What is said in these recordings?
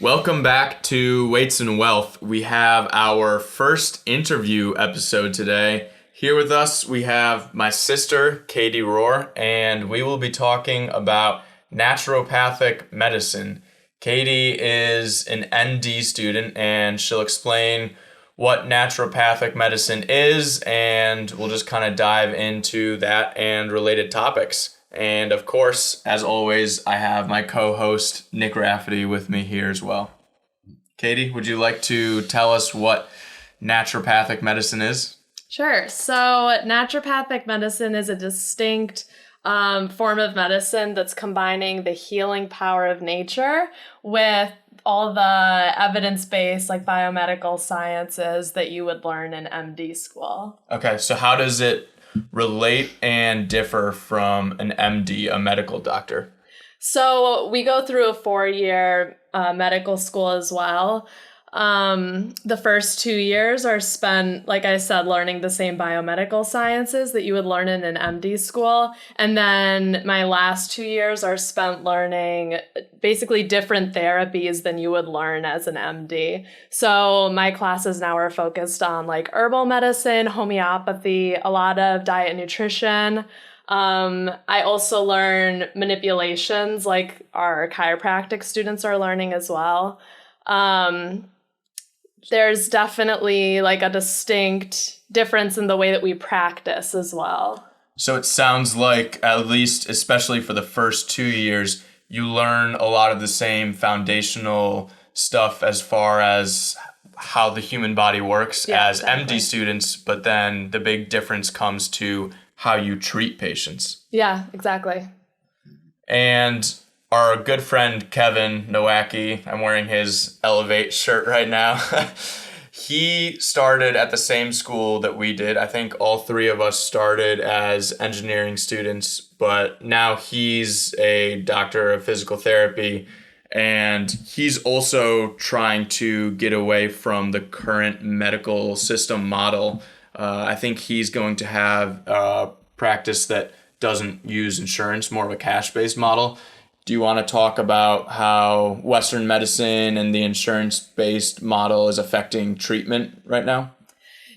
Welcome back to Weights and Wealth. We have our first interview episode today. Here with us, we have my sister, Katie Rohrer, and we will be talking about naturopathic medicine. Katie is an ND student, and she'll explain what naturopathic medicine is, and we'll just kind of dive into that and related topics. And of course, as always, I have my co-host, Nick Rafferty, with me here as well. Katie, would you like to tell us what naturopathic medicine is? Sure. So naturopathic medicine is a distinct form of medicine that's combining the healing power of nature with all the evidence-based, like biomedical sciences that you would learn in MD school. Okay, so how does it relate and differ from an MD, a medical doctor? So we go through a 4-year medical school as well. The first 2 years are spent, like I said, learning the same biomedical sciences that you would learn in an MD school. And then my last 2 years are spent learning basically different therapies than you would learn as an MD. So my classes now are focused on like herbal medicine, homeopathy, a lot of diet and nutrition. I also learn manipulations like our chiropractic students are learning as well. There's definitely like a distinct difference in the way that we practice as well. So it sounds like, at least especially for the first 2 years, you learn a lot of the same foundational stuff as far as how the human body works as exactly. MD students, but then the big difference comes to how you treat patients. Yeah, exactly. And our good friend Kevin Nowacki, I'm wearing his Elevate shirt right now. He started at the same school that we did. I think all three of us started as engineering students, but now he's a doctor of physical therapy, and he's also trying to get away from the current medical system model. I think he's going to have a practice that doesn't use insurance, more of a cash-based model. Do you want to talk about how Western medicine and the insurance-based model is affecting treatment right now?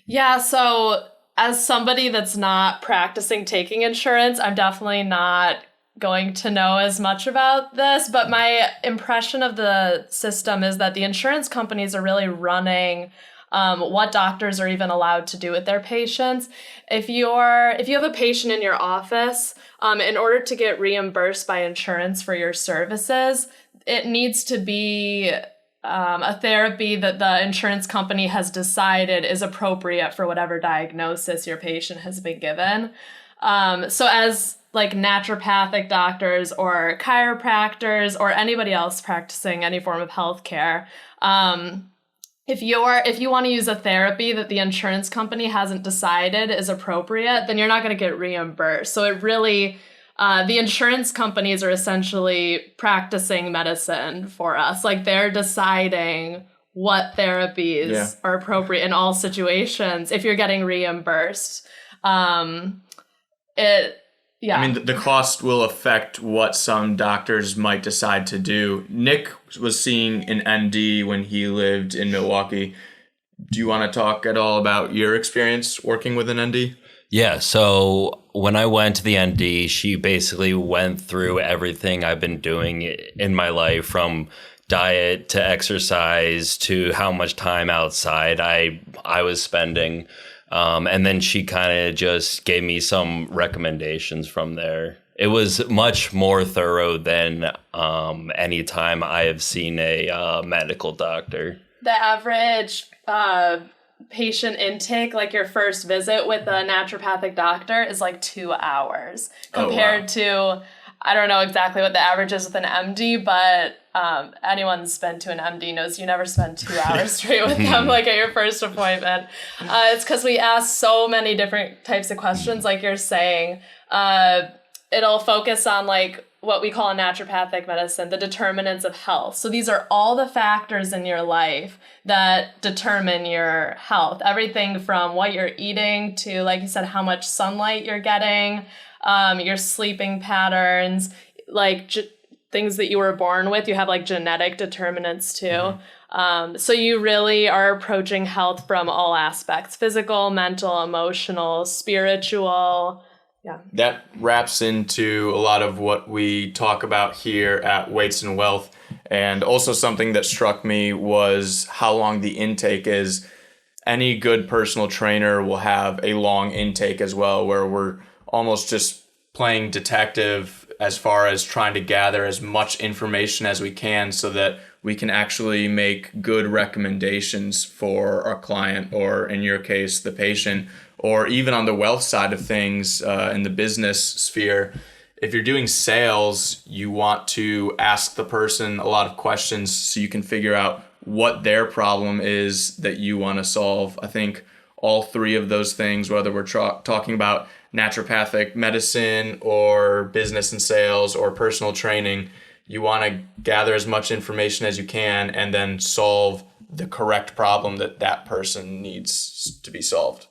Yeah, so as somebody that's not practicing taking insurance, I'm definitely not going to know as much about this, but my impression of the system is that the insurance companies are really running what doctors are even allowed to do with their patients. If you have a patient in your office, in order to get reimbursed by insurance for your services, it needs to be a therapy that the insurance company has decided is appropriate for whatever diagnosis your patient has been given. So as like naturopathic doctors or chiropractors or anybody else practicing any form of healthcare, if you want to use a therapy that the insurance company hasn't decided is appropriate, then you're not going to get reimbursed. So it really, the insurance companies are essentially practicing medicine for us. Like they're deciding what therapies are appropriate in all situations if you're getting reimbursed. Yeah. I mean, the cost will affect what some doctors might decide to do. Nick was seeing an ND when he lived in Milwaukee. Do you want to talk at all about your experience working with an ND? Yeah, so when I went to the ND, she basically went through everything I've been doing in my life, from diet to exercise to how much time outside I was spending. And then she kind of just gave me some recommendations from there. It was much more thorough than any time I have seen a medical doctor. The average patient intake, like your first visit with a naturopathic doctor, is like 2 hours compared to, I don't know exactly what the average is with an MD, but anyone that's been to an MD knows you never spend 2 hours straight with them, like at your first appointment. It's because we ask so many different types of questions, like you're saying. It'll focus on like what we call in naturopathic medicine, the determinants of health. So these are all the factors in your life that determine your health. Everything from what you're eating to, like you said, how much sunlight you're getting, your sleeping patterns, like things that you were born with. You have like genetic determinants too. So you really are approaching health from all aspects: physical, mental, emotional, spiritual. Yeah. That wraps into a lot of what we talk about here at Weights and Wealth. And also something that struck me was how long the intake is. Any good personal trainer will have a long intake as well, where we're almost just playing detective as far as trying to gather as much information as we can so that we can actually make good recommendations for our client, or in your case, the patient, or even on the wealth side of things in the business sphere. If you're doing sales, you want to ask the person a lot of questions so you can figure out what their problem is that you want to solve. I think all three of those things, whether we're talking about naturopathic medicine or business and sales or personal training, you want to gather as much information as you can and then solve the correct problem that that person needs to be solved.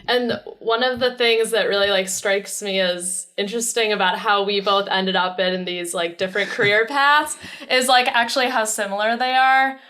And one of the things that really like strikes me as interesting about how we both ended up in these like different career paths is like actually how similar they are.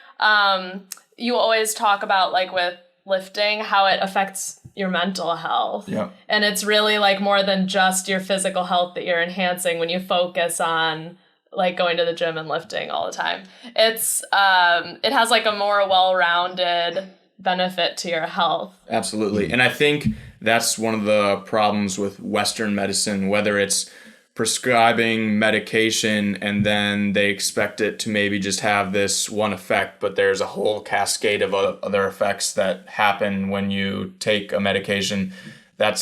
You always talk about like with lifting, how it affects your mental health. Yeah. And it's really like more than just your physical health that you're enhancing when you focus on like going to the gym and lifting all the time. It's it has like a more well-rounded benefit to your health. Absolutely. And I think that's one of the problems with Western medicine, whether it's prescribing medication and then they expect it to maybe just have this one effect, but there's a whole cascade of other effects that happen when you take a medication. That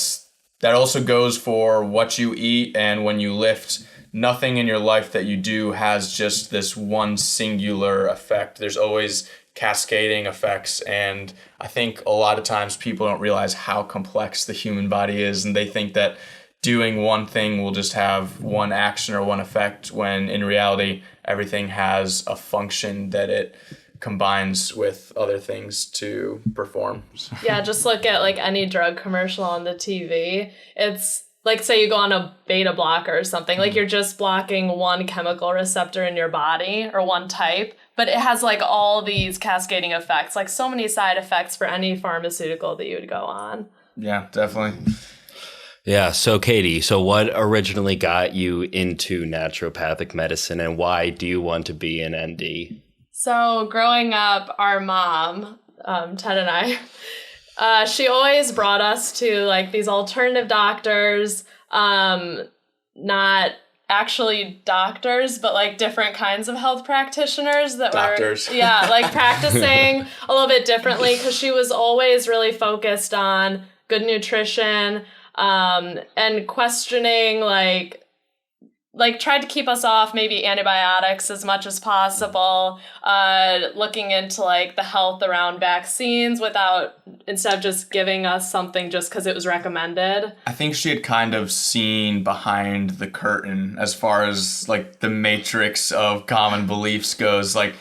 also goes for what you eat and when you lift. Nothing in your life that you do has just this one singular effect. There's always cascading effects, and I think a lot of times people don't realize how complex the human body is, and they think that doing one thing will just have one action or one effect, when in reality everything has a function that it combines with other things to perform. Yeah, just look at like any drug commercial on the TV. It's like, say you go on a beta blocker or something, like you're just blocking one chemical receptor in your body or one type, but it has like all these cascading effects, like so many side effects for any pharmaceutical that you would go on. Yeah, definitely. Yeah. So Katie, so what originally got you into naturopathic medicine and why do you want to be an ND? So growing up, our mom, Ted and I, she always brought us to like these alternative doctors, not actually doctors, but like different kinds of health practitioners that Doctors. were, yeah, like practicing a little bit differently, because she was always really focused on good nutrition, and questioning like tried to keep us off maybe antibiotics as much as possible, looking into like the health around vaccines instead of just giving us something just because it was recommended. I think she had kind of seen behind the curtain as far as like the matrix of common beliefs goes. Like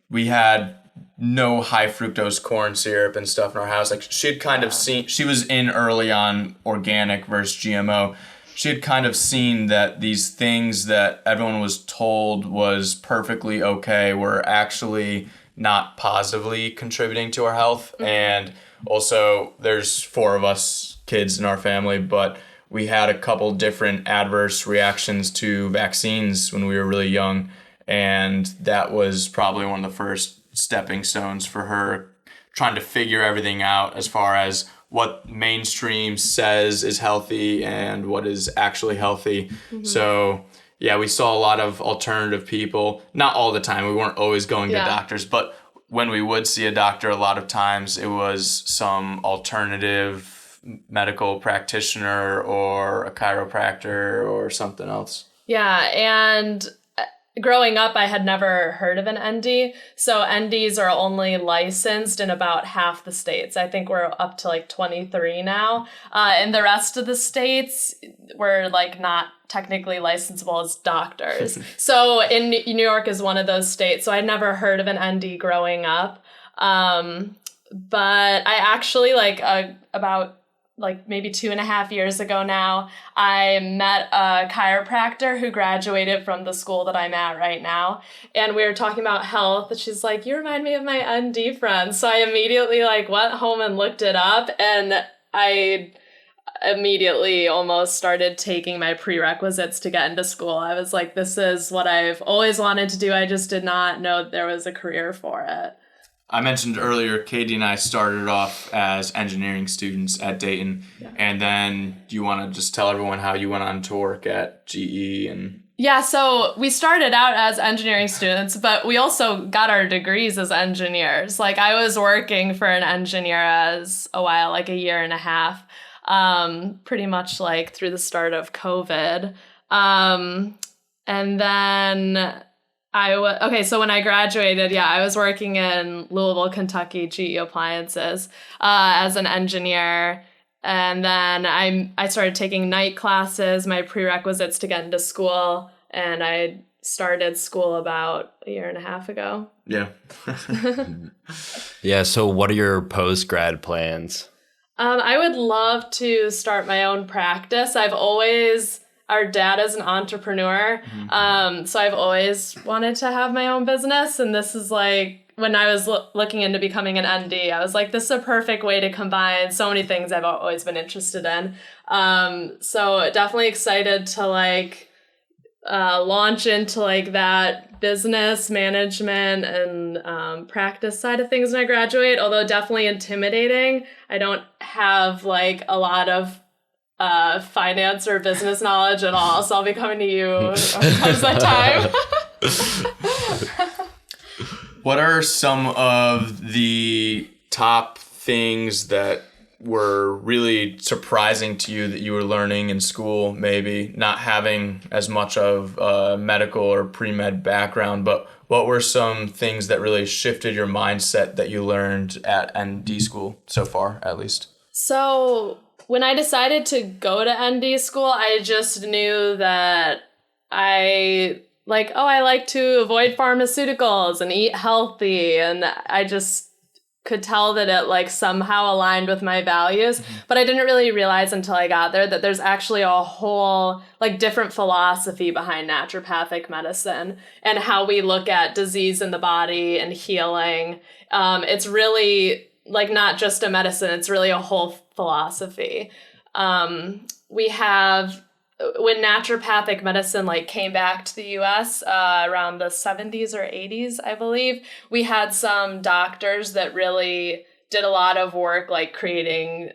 we had no high fructose corn syrup and stuff in our house. Like she'd kind of seen, she was in early on organic versus GMO. She had kind of seen that these things that everyone was told was perfectly okay were actually not positively contributing to our health. Mm-hmm. And also there's 4 of us kids in our family, but we had a couple different adverse reactions to vaccines when we were really young. And that was probably one of the first stepping stones for her trying to figure everything out as far as what mainstream says is healthy and what is actually healthy. Mm-hmm. So yeah, we saw a lot of alternative people, not all the time. We weren't always going to doctors, but when we would see a doctor, a lot of times it was some alternative medical practitioner or a chiropractor or something else. Yeah. And growing up, I had never heard of an ND. So NDs are only licensed in about half the states. I think we're up to like 23 now. In the rest of the states, we're like not technically licensable as doctors. So in New York is one of those states. So I'd never heard of an ND growing up. But I actually like about like maybe 2.5 years ago now, I met a chiropractor who graduated from the school that I'm at right now. And we were talking about health. And she's like, you remind me of my ND friend. So I immediately like went home and looked it up. And I immediately almost started taking my prerequisites to get into school. I was like, this is what I've always wanted to do. I just did not know there was a career for it. I mentioned earlier, Katie and I started off as engineering students at Dayton. Yeah. And then do you want to just tell everyone how you went on to work at GE and... Yeah, so we started out as engineering students, but we also got our degrees as engineers. Like I was working for an engineer as a while, like 1.5 years, pretty much like through the start of COVID. And then... so when I graduated, I was working in Louisville, Kentucky, GE Appliances, as an engineer. And then I started taking night classes, my prerequisites to get into school. And I started school about 1.5 years ago. Yeah. Yeah. So what are your post-grad plans? I would love to start my own practice. Our dad is an entrepreneur, so I've always wanted to have my own business, and this is like, when I was looking into becoming an ND, I was like, this is a perfect way to combine so many things I've always been interested in. So definitely excited to like launch into like that business management and practice side of things when I graduate, although definitely intimidating. I don't have like a lot of finance or business knowledge at all, so I'll be coming to you when it comes that time. What are some of the top things that were really surprising to you that you were learning in school, maybe not having as much of a medical or pre-med background, but what were some things that really shifted your mindset that you learned at ND school so far, at least? So when I decided to go to ND school, I just knew that I like to avoid pharmaceuticals and eat healthy. And I just could tell that it like somehow aligned with my values. But I didn't really realize until I got there that there's actually a whole like different philosophy behind naturopathic medicine and how we look at disease in the body and healing. It's really like not just a medicine, it's really a whole philosophy. We have, when naturopathic medicine like came back to the US around the 70s or 80s, I believe, we had some doctors that really did a lot of work like creating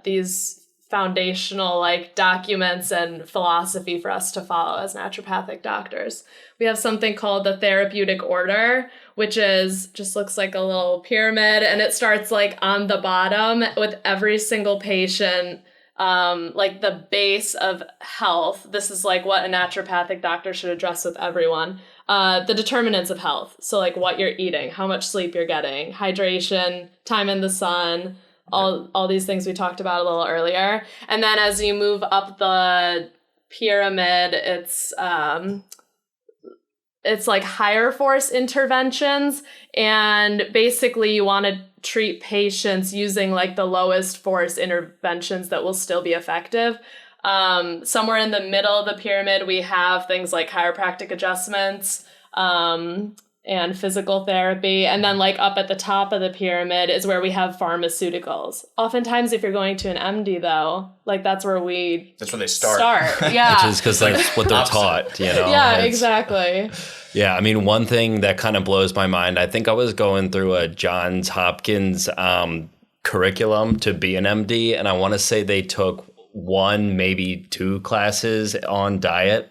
these foundational like documents and philosophy for us to follow as naturopathic doctors. We have something called the Therapeutic Order, which is just looks like a little pyramid, and it starts like on the bottom with every single patient, like the base of health. This is like what a naturopathic doctor should address with everyone. The determinants of health. So like what you're eating, how much sleep you're getting, hydration, time in the sun, all these things we talked about a little earlier. And then as you move up the pyramid, it's like higher force interventions, and basically you want to treat patients using like the lowest force interventions that will still be effective. Somewhere in the middle of the pyramid, we have things like chiropractic adjustments, and physical therapy. And then like up at the top of the pyramid is where we have pharmaceuticals. Oftentimes, if you're going to an MD though, like that's where they start. Yeah. Which is because that's what they're taught, you know? Yeah, exactly. Yeah, I mean, one thing that kind of blows my mind, I think I was going through a Johns Hopkins curriculum to be an MD, and I want to say they took 1, maybe 2 classes on diet.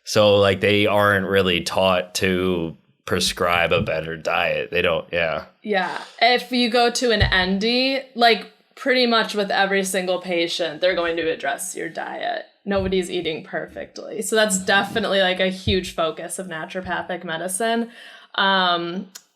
So like they aren't really taught to prescribe a better diet. They don't, yeah. Yeah. If you go to an ND, like pretty much with every single patient, they're going to address your diet. Nobody's eating perfectly. So that's definitely like a huge focus of naturopathic medicine.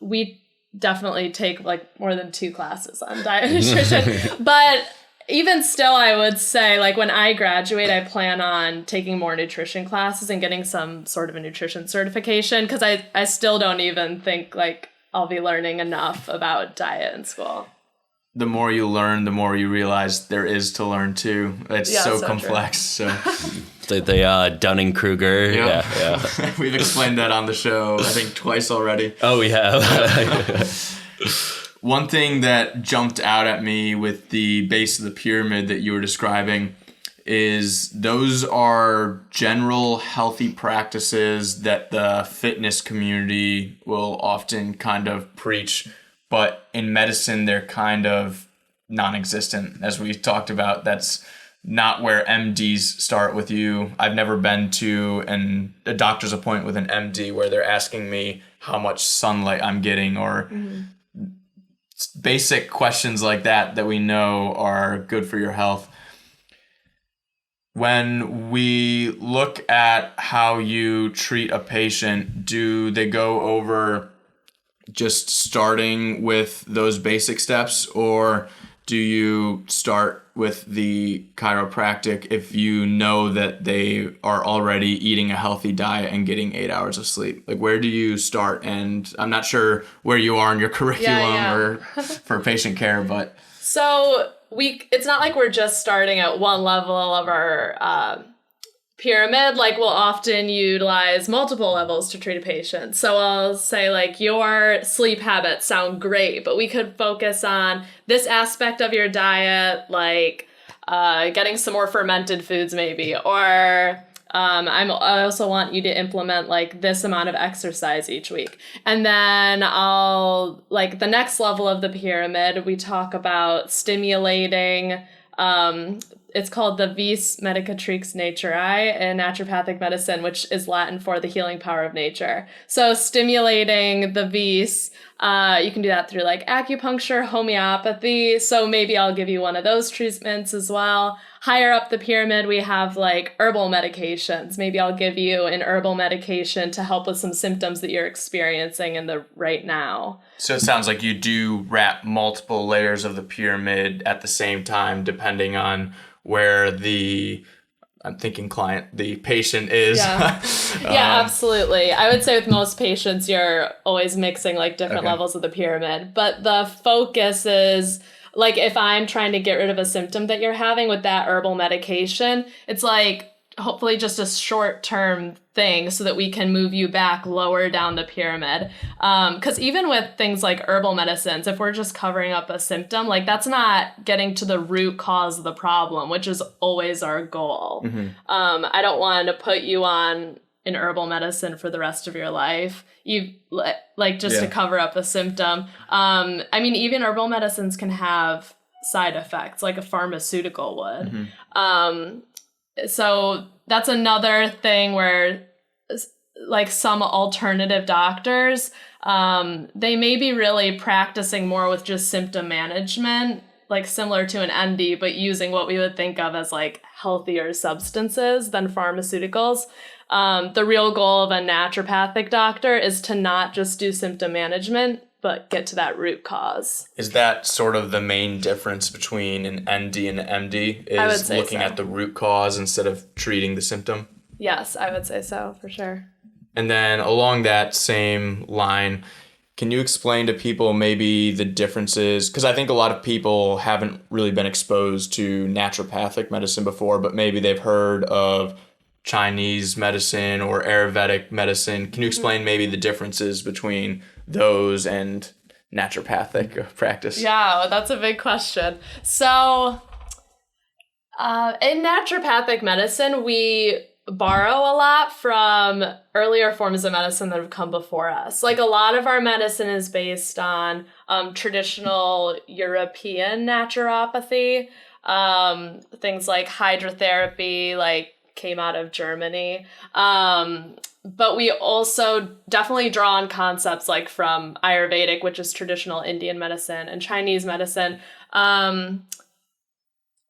We definitely take like more than 2 classes on diet and nutrition. But even still, I would say like when I graduate, I plan on taking more nutrition classes and getting some sort of a nutrition certification, because I still don't even think like I'll be learning enough about diet in school. the more you learn, the more you realize there is to learn too. It's so complex. True. So the Dunning-Kruger. Yep. Yeah. We've explained that on the show, I think, twice already. Oh, we have. One thing that jumped out at me with the base of the pyramid that you were describing is those are general healthy practices that the fitness community will often kind of preach, but in medicine they're kind of non-existent. As we talked about, that's not where MDs start with you. I've never been to a doctor's appointment with an MD where they're asking me how much sunlight I'm getting, or basic questions like that we know are good for your health. When we look at how you treat a patient, do they go over just starting with those basic steps, or do you start with the chiropractic if you know that they are already eating a healthy diet and getting 8 hours of sleep? Like, where do you start? And I'm not sure where you are in your curriculum or for patient care, but... So it's not like we're just starting at one level of our pyramid. Like, we'll often utilize multiple levels to treat a patient. So I'll say, like, your sleep habits sound great, but we could focus on this aspect of your diet, like getting some more fermented foods maybe, or I also want you to implement like this amount of exercise each week. And then the next level of the pyramid, we talk about stimulating, it's called the vis medicatrix naturae in naturopathic medicine, which is Latin for the healing power of nature. So stimulating the vis, you can do that through like acupuncture, homeopathy. So maybe I'll give you one of those treatments as well. Higher up the pyramid, we have like herbal medications. Maybe I'll give you an herbal medication to help with some symptoms that you're experiencing right now. So it sounds like you do wrap multiple layers of the pyramid at the same time, depending on where the patient is. Yeah, yeah, absolutely. I would say with most patients, you're always mixing like different levels of the pyramid. But the focus is, like, if I'm trying to get rid of a symptom that you're having with that herbal medication, it's like hopefully just a short-term thing so that we can move you back lower down the pyramid. Because even with things like herbal medicines, if we're just covering up a symptom, like that's not getting to the root cause of the problem, which is always our goal. Mm-hmm. I don't want to put you on an herbal medicine for the rest of your life. To cover up a symptom. I mean, even herbal medicines can have side effects like a pharmaceutical would. Mm-hmm. So that's another thing where like some alternative doctors, they may be really practicing more with just symptom management, like similar to an MD, but using what we would think of as like healthier substances than pharmaceuticals. The real goal of a naturopathic doctor is to not just do symptom management, but get to that root cause. Is that sort of the main difference between an ND and an MD? Is I would say looking at the root cause instead of treating the symptom? Yes, I would say so, for sure. And then along that same line, can you explain to people maybe the differences? Because I think a lot of people haven't really been exposed to naturopathic medicine before, but maybe they've heard of Chinese medicine or Arryuvetic medicine. Can you explain maybe the differences between those and naturopathic practice? Yeah, that's a big question. So in naturopathic medicine, we borrow a lot from earlier forms of medicine that have come before us. Like a lot of our medicine is based on traditional European naturopathy, things like hydrotherapy, like came out of Germany. But we also definitely draw on concepts like from Arryuvetic, which is traditional Indian medicine, and Chinese medicine.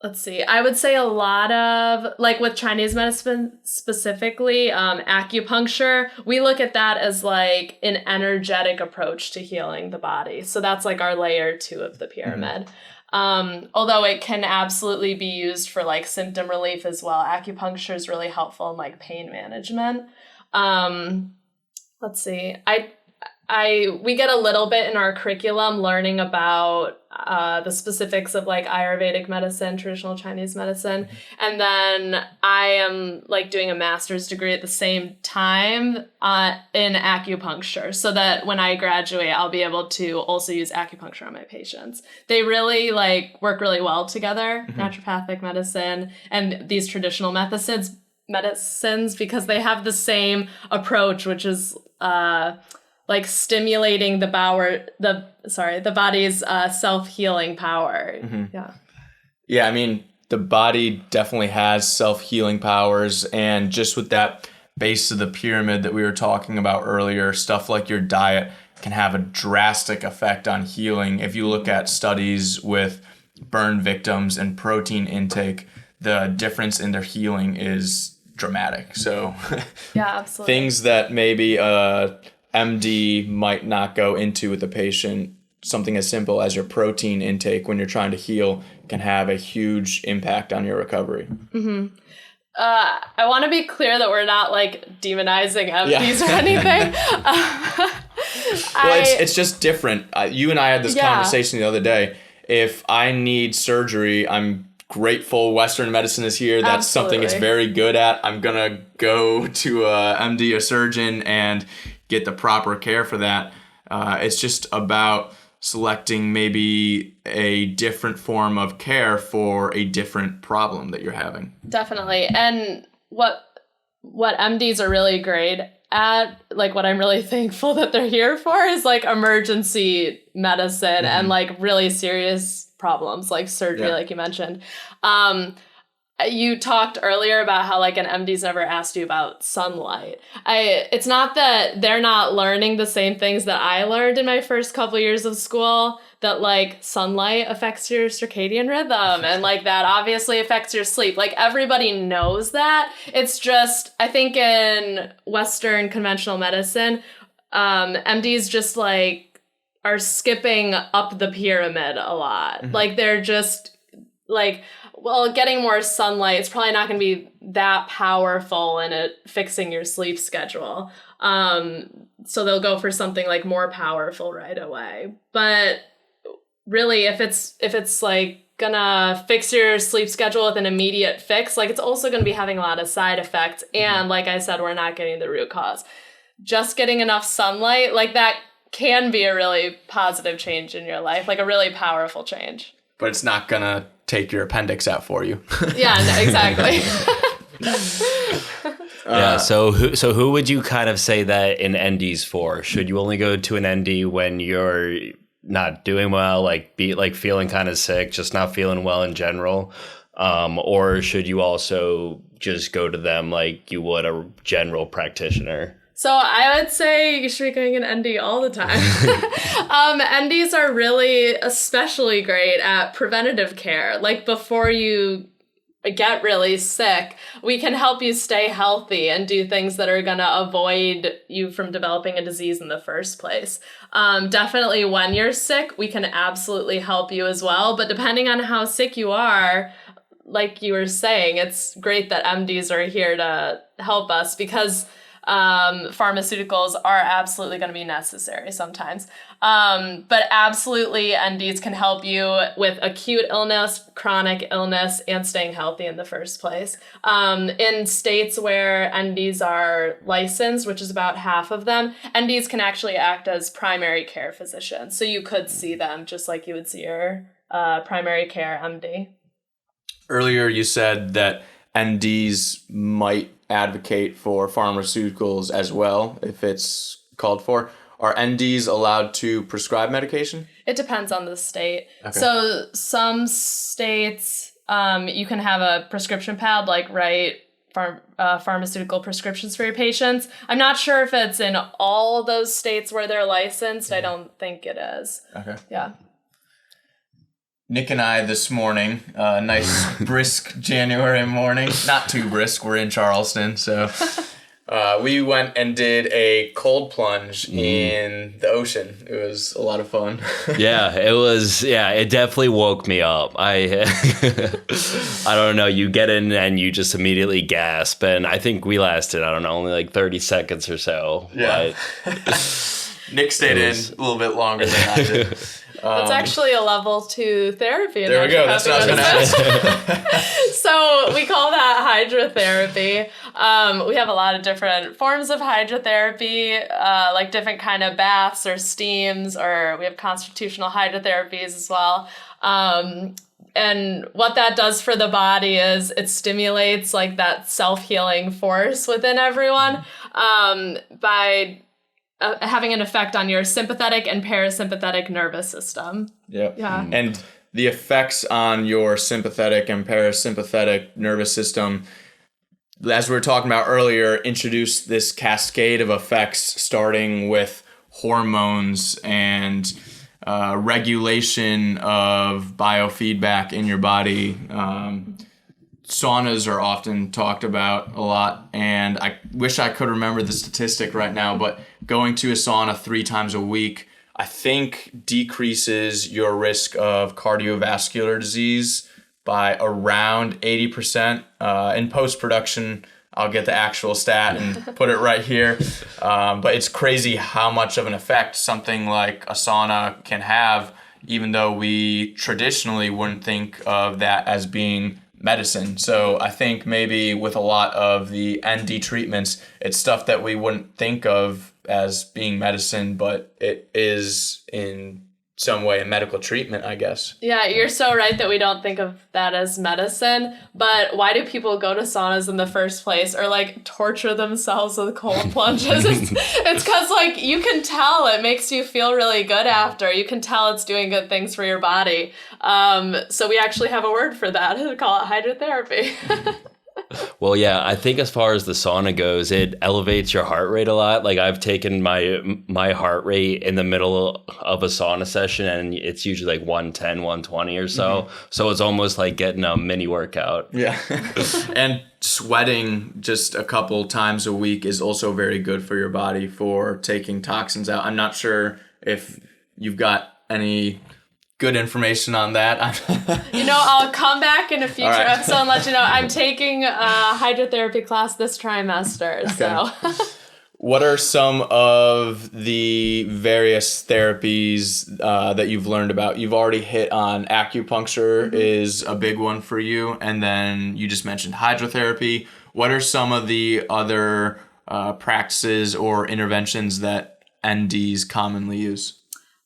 Let's see. I would say a lot of, like with Chinese medicine specifically, acupuncture, we look at that as like an energetic approach to healing the body. So that's like our layer 2 of the pyramid. Although it can absolutely be used for like symptom relief as well. Acupuncture is really helpful in like pain management. Let's see. we get a little bit in our curriculum learning about the specifics of like Arryuvetic medicine, traditional Chinese medicine. And then I am like doing a master's degree at the same time in acupuncture, so that when I graduate, I'll be able to also use acupuncture on my patients. They really like work really well together, naturopathic medicine and these traditional medicines, because they have the same approach, which is like stimulating the body's self-healing power. Yeah, I mean, the body definitely has self-healing powers, and just with that base of the pyramid that we were talking about earlier, stuff like your diet can have a drastic effect on healing. If you look at studies with burn victims and protein intake, the difference in their healing is dramatic. So yeah, absolutely. Things that maybe MD might not go into with the patient, something as simple as your protein intake when you're trying to heal can have a huge impact on your recovery. I want to be clear that we're not like demonizing MDs or anything. Well, it's just different. You and I had this conversation the other day. If I need surgery, I'm grateful Western medicine is here. That's something it's very good at. I'm going to go to a MD, a surgeon, and get the proper care for that. It's just about selecting maybe a different form of care for a different problem that you're having. Definitely. And what MDs are really great at, like what I'm really thankful that they're here for, is like emergency medicine and like really serious problems like surgery, like you mentioned. You talked earlier about how like an MD's never asked you about sunlight. It's not that they're not learning the same things that I learned in my first couple years of school, that like sunlight affects your circadian rhythm and like that obviously affects your sleep. Like everybody knows that. It's just, I think in Western conventional medicine, MDs just like are skipping up the pyramid a lot. Like they're just like, well, getting more sunlight, it's probably not going to be that powerful in it fixing your sleep schedule. So they'll go for something like more powerful right away. But really, if it's like gonna fix your sleep schedule with an immediate fix, like it's also going to be having a lot of side effects. And like I said, we're not getting the root cause. Just getting enough sunlight, like that can be a really positive change in your life, like a really powerful change. But it's not going to take your appendix out for you. Yeah, no, exactly. So who would you kind of say that an ND's for? Should you only go to an ND when you're not doing well, like feeling kind of sick, just not feeling well in general? Or should you also just go to them like you would a general practitioner? So I would say you should be going an ND all the time. NDs are really especially great at preventative care. Like before you get really sick, we can help you stay healthy and do things that are going to avoid you from developing a disease in the first place. Definitely when you're sick, we can absolutely help you as well. But depending on how sick you are, like you were saying, it's great that MDs are here to help us, because pharmaceuticals are absolutely going to be necessary sometimes. But absolutely, NDs can help you with acute illness, chronic illness, and staying healthy in the first place. In states where NDs are licensed, which is about half of them, NDs can actually act as primary care physicians. So you could see them just like you would see your primary care MD. Earlier, you said that NDs might advocate for pharmaceuticals as well if it's called for. Are NDs allowed to prescribe medication? It depends on the state. Okay. So some states, you can have a prescription pad, like write pharmaceutical prescriptions for your patients. I'm not sure if it's in all those states where they're licensed. I don't think it is. Okay. Yeah. Nick and I this morning, nice brisk January morning, not too brisk, we're in Charleston, so we went and did a cold plunge in the ocean. It was a lot of fun. It definitely woke me up. I don't know, you get in and you just immediately gasp, and I think we lasted, only like 30 seconds or so. Yeah. Nick stayed in a little bit longer than I did. It's actually a level 2 therapy. There we go. That's what I was going to ask. So we call that hydrotherapy. We have a lot of different forms of hydrotherapy, like different kind of baths or steams, or we have constitutional hydrotherapies as well. And what that does for the body is it stimulates like that self-healing force within everyone by having an effect on your sympathetic and parasympathetic nervous system. Yep. Yeah. And the effects on your sympathetic and parasympathetic nervous system, as we were talking about earlier, introduce this cascade of effects starting with hormones and regulation of biofeedback in your body. Saunas are often talked about a lot, and I wish I could remember the statistic right now, but going to a sauna 3 times a week, I think decreases your risk of cardiovascular disease by around 80%. In post-production, I'll get the actual stat and put it right here. But it's crazy how much of an effect something like a sauna can have, even though we traditionally wouldn't think of that as being medicine. So I think maybe with a lot of the ND treatments, it's stuff that we wouldn't think of as being medicine, but it is in some way a medical treatment, I guess. Yeah, you're so right that we don't think of that as medicine, but why do people go to saunas in the first place or like torture themselves with cold plunges? It's because like you can tell it makes you feel really good after. You can tell it's doing good things for your body. So we actually have a word for that. We call it hydrotherapy. Well, yeah, I think as far as the sauna goes, it elevates your heart rate a lot. Like I've taken my heart rate in the middle of a sauna session, and it's usually like 110, 120 or so. Mm-hmm. So it's almost like getting a mini workout. Yeah. And sweating just a couple times a week is also very good for your body for taking toxins out. I'm not sure if you've got any good information on that. I'll come back in a future episode and let you know. I'm taking a hydrotherapy class this trimester. Okay. So, what are some of the various therapies that you've learned about? You've already hit on acupuncture is a big one for you, and then you just mentioned hydrotherapy. What are some of the other practices or interventions that NDs commonly use?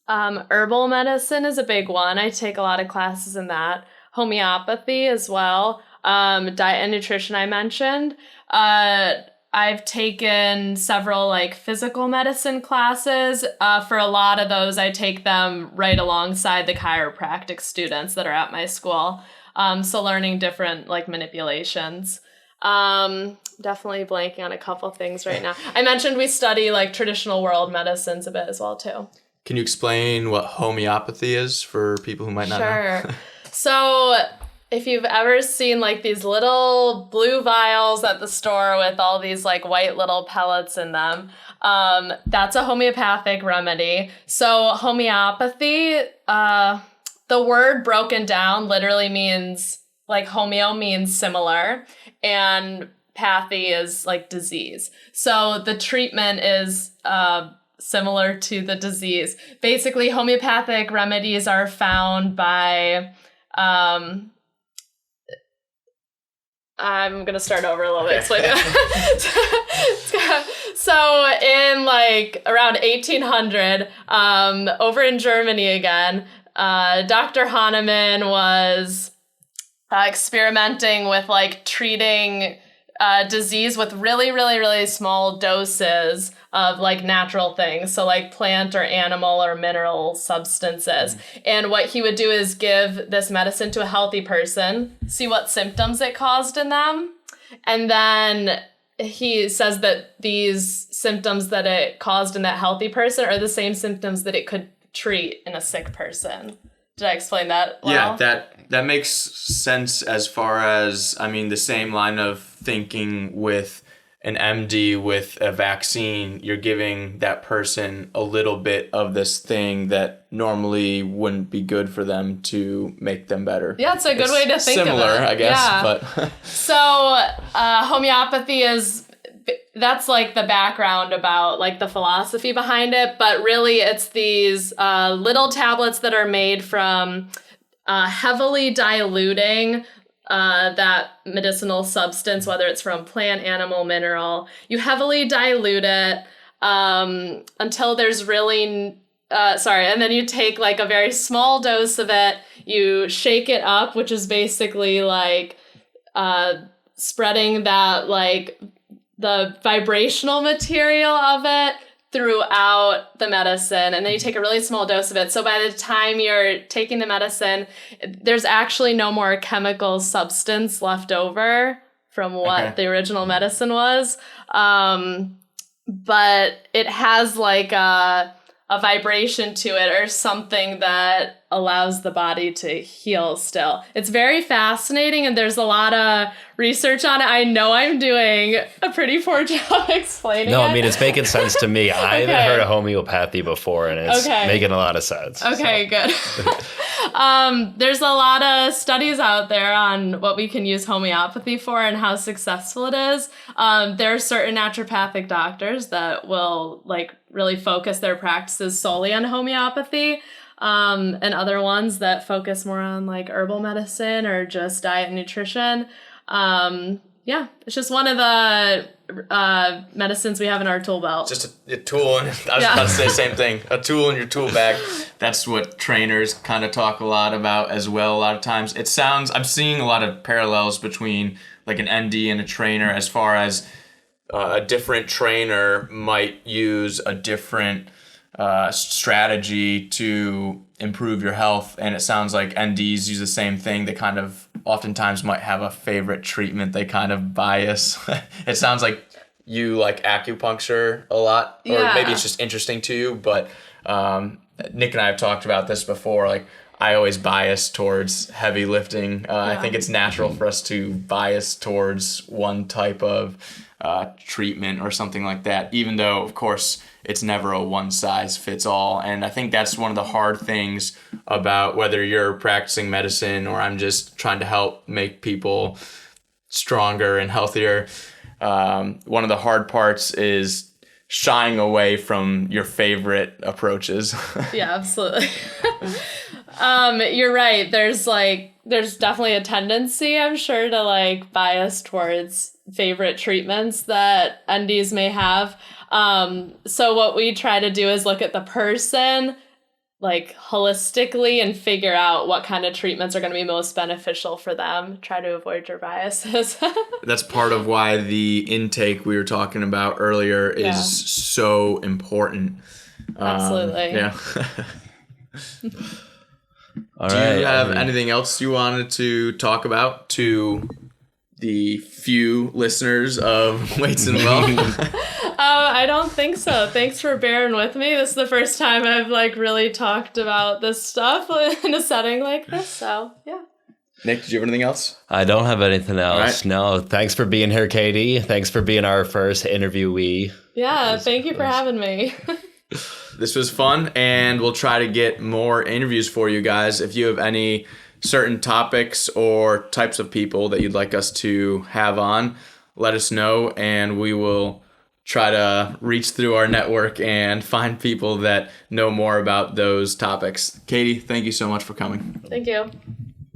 Herbal medicine is a big one. I take a lot of classes in that. Homeopathy as well. Diet and nutrition I mentioned. I've taken several like physical medicine classes. For a lot of those, I take them right alongside the chiropractic students that are at my school. So learning different like manipulations. Definitely blanking on a couple things right now. I mentioned we study like traditional world medicines a bit as well too. Can you explain what homeopathy is for people who might not know? Sure. So if you've ever seen like these little blue vials at the store with all these like white little pellets in them, that's a homeopathic remedy. So homeopathy, the word broken down literally means like homeo means similar and pathy is like disease. So the treatment is similar to the disease. Basically, homeopathic remedies are found by, I'm going to start over a little bit explaining that. So in like around 1800, over in Germany again, Dr. Hahnemann was experimenting with like treating disease with really, really, really small doses of like natural things. So like plant or animal or mineral substances. And what he would do is give this medicine to a healthy person, see what symptoms it caused in them. And then he says that these symptoms that it caused in that healthy person are the same symptoms that it could treat in a sick person. Did I explain that well? Yeah, that makes sense as far as, I mean, the same line of thinking with an MD with a vaccine. You're giving that person a little bit of this thing that normally wouldn't be good for them to make them better. Yeah, it's a good way to think of it. Similar, I guess. Yeah. But So homeopathy is that's like the background about like the philosophy behind it. But really it's these little tablets that are made from heavily diluting that medicinal substance, whether it's from plant, animal, mineral. You heavily dilute it until there's really, and then you take like a very small dose of it, you shake it up, which is basically like spreading that like the vibrational material of it throughout the medicine, and then you take a really small dose of it. So by the time you're taking the medicine, there's actually no more chemical substance left over from what the original medicine was. But it has like a vibration to it or something that allows the body to heal still. It's very fascinating, and there's a lot of research on it. I know I'm doing a pretty poor job explaining it. No, I mean, it's making sense to me. I haven't heard of homeopathy before, and it's making a lot of sense. Okay, good. There's a lot of studies out there on what we can use homeopathy for and how successful it is. There are certain naturopathic doctors that will like really focus their practices solely on homeopathy. And other ones that focus more on like herbal medicine or just diet and nutrition. It's just one of the medicines we have in our tool belt. Just a tool, and I was about to say the same thing. A tool in your tool bag. That's what trainers kind of talk a lot about as well. A lot of times, I'm seeing a lot of parallels between like an ND and a trainer, as far as a different trainer might use a different strategy to improve your health, and it sounds like NDs use the same thing. They kind of oftentimes might have a favorite treatment they kind of bias. It sounds like you like acupuncture a lot, or maybe it's just interesting to you, but Nick and I have talked about this before. Like, I always bias towards heavy lifting. I think it's natural for us to bias towards one type of treatment or something like that, even though, of course, it's never a one-size-fits-all. And I think that's one of the hard things about whether you're practicing medicine or I'm just trying to help make people stronger and healthier. One of the hard parts is shying away from your favorite approaches. Yeah, absolutely. You're right. There's definitely a tendency, I'm sure, to like bias towards favorite treatments that NDs may have. So what we try to do is look at the person like holistically and figure out what kind of treatments are going to be most beneficial for them. Try to avoid your biases. That's part of why the intake we were talking about earlier is so important. Absolutely. Do you have anything else you wanted to talk about to the few listeners of Weights and Wealth? I don't think so. Thanks for bearing with me. This is the first time I've like really talked about this stuff in a setting like this. So yeah. Nick, did you have anything else? I don't have anything else. Right. No. Thanks for being here, Katie. Thanks for being our first interviewee. Yeah, thank you for having me. This was fun, and we'll try to get more interviews for you guys. If you have any certain topics or types of people that you'd like us to have on, let us know, and we will try to reach through our network and find people that know more about those topics. Katie, thank you so much for coming. Thank you.